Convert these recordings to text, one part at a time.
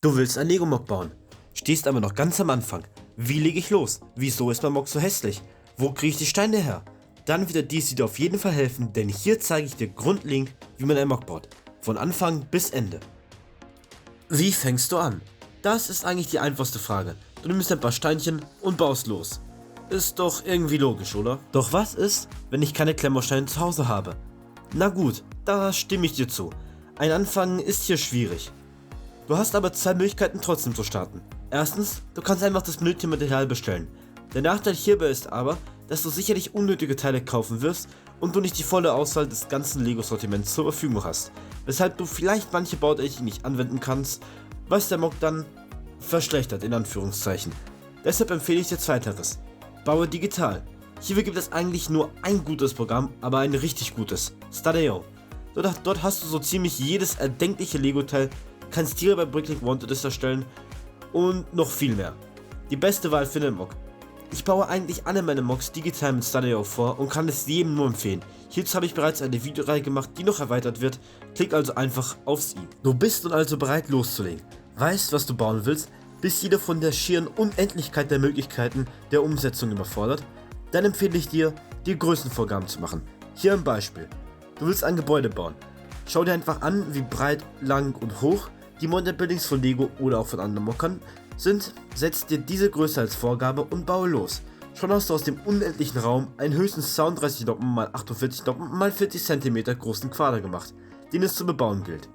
Du willst ein Lego-Mock bauen, stehst aber noch ganz am Anfang. Wie lege ich los? Wieso ist mein Mock so hässlich? Wo kriege ich die Steine her? Dann wird dies dir auf jeden Fall helfen, denn hier zeige ich dir grundlegend, wie man ein Mock baut. Von Anfang bis Ende. Wie fängst du an? Das ist eigentlich die einfachste Frage. Du nimmst ein paar Steinchen und baust los. Ist doch irgendwie logisch, oder? Doch was ist, wenn ich keine Klemmbausteine zu Hause habe? Na gut, da stimme ich dir zu. Ein Anfang ist hier schwierig. Du hast aber zwei Möglichkeiten trotzdem zu starten. Erstens, du kannst einfach das benötigte Material bestellen. Der Nachteil hierbei ist aber, dass du sicherlich unnötige Teile kaufen wirst und du nicht die volle Auswahl des ganzen Lego-Sortiments zur Verfügung hast, weshalb du vielleicht manche Bautechniken nicht anwenden kannst, was der Mock dann verschlechtert in Anführungszeichen. Deshalb empfehle ich dir zweiteres. Baue digital. Hierfür gibt es eigentlich nur ein gutes Programm, aber ein richtig gutes, Start.io. Dort hast du so ziemlich jedes erdenkliche Lego-Teil, kannst dir bei Bricklink Wanted erstellen und noch viel mehr. Die beste Wahl für den Mock. Ich baue eigentlich alle meine Mocks digital mit Start.io vor und kann es jedem nur empfehlen. Hierzu habe ich bereits eine Videoreihe gemacht, die noch erweitert wird. Klick also einfach aufs i. Du bist nun also bereit loszulegen. Weißt, was du bauen willst, bist jedoch von der schieren Unendlichkeit der Möglichkeiten der Umsetzung überfordert, dann empfehle ich dir, die Größenvorgaben zu machen. Hier ein Beispiel. Du willst ein Gebäude bauen. Schau dir einfach an, wie breit, lang und hoch die Model Buildings von Lego oder auch von anderen Mockern sind, setz dir diese Größe als Vorgabe und baue los. Schon hast du aus dem unendlichen Raum einen höchstens 32 Noppen x 48 Noppen x 40 cm großen Quader gemacht, den es zu bebauen gilt.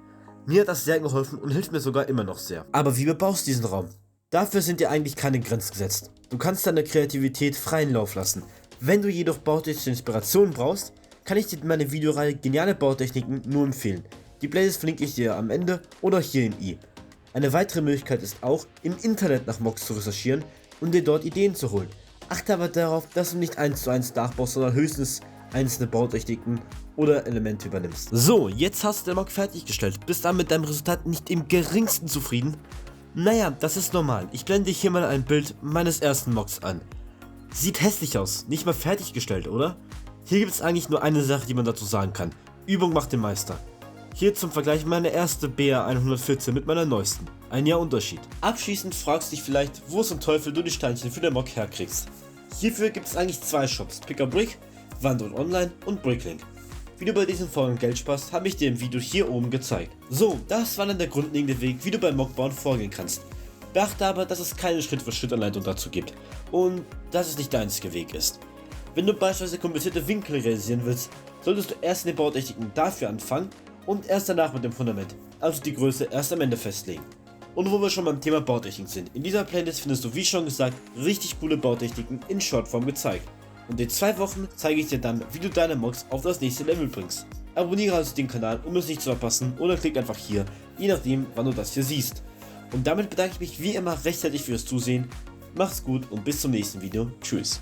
Mir hat das sehr geholfen und hilft mir sogar immer noch sehr. Aber wie bebaust du diesen Raum? Dafür sind dir eigentlich keine Grenzen gesetzt. Du kannst deiner Kreativität freien Lauf lassen. Wenn du jedoch bautechnische Inspiration brauchst, kann ich dir meine Videoreihe Geniale Bautechniken nur empfehlen. Die Playlist verlinke ich dir am Ende oder hier in i. Eine weitere Möglichkeit ist auch, im Internet nach Mocks zu recherchieren und dir dort Ideen zu holen. Achte aber darauf, dass du nicht 1:1 nachbaust, sondern höchstens einzelne Bautechniken oder Elemente übernimmst. So, jetzt hast du den Mock fertiggestellt. Bist dann mit deinem Resultat nicht im geringsten zufrieden? Naja, das ist normal. Ich blende hier mal ein Bild meines ersten Mocks an. Sieht hässlich aus, nicht mal fertiggestellt, oder? Hier gibt es eigentlich nur eine Sache, die man dazu sagen kann. Übung macht den Meister. Hier zum Vergleich meine erste BR 114 mit meiner neuesten. Ein Jahr Unterschied. Abschließend fragst du dich vielleicht, wo zum Teufel du die Steinchen für den Mock herkriegst. Hierfür gibt es eigentlich zwei Shops, Pick a Brick, Wandel Online und Bricklink. Wie du bei diesen Folgen Geld sparst, habe ich dir im Video hier oben gezeigt. So, das war dann der grundlegende Weg, wie du beim Mockbauen vorgehen kannst. Beachte aber, dass es keine Schritt-für-Schritt-Anleitung dazu gibt und dass es nicht der einzige Weg ist. Wenn du beispielsweise komplizierte Winkel realisieren willst, solltest du erst in den Bautechniken dafür anfangen und erst danach mit dem Fundament, also die Größe, erst am Ende festlegen. Und wo wir schon beim Thema Bautechnik sind, in dieser Playlist findest du, wie schon gesagt, richtig coole Bautechniken in Shortform gezeigt. Und in 2 Wochen zeige ich dir dann, wie du deine Mocks auf das nächste Level bringst. Abonniere also den Kanal, um es nicht zu verpassen, oder klick einfach hier, je nachdem, wann du das hier siehst. Und damit bedanke ich mich wie immer recht herzlich fürs Zusehen. Macht's gut und bis zum nächsten Video. Tschüss.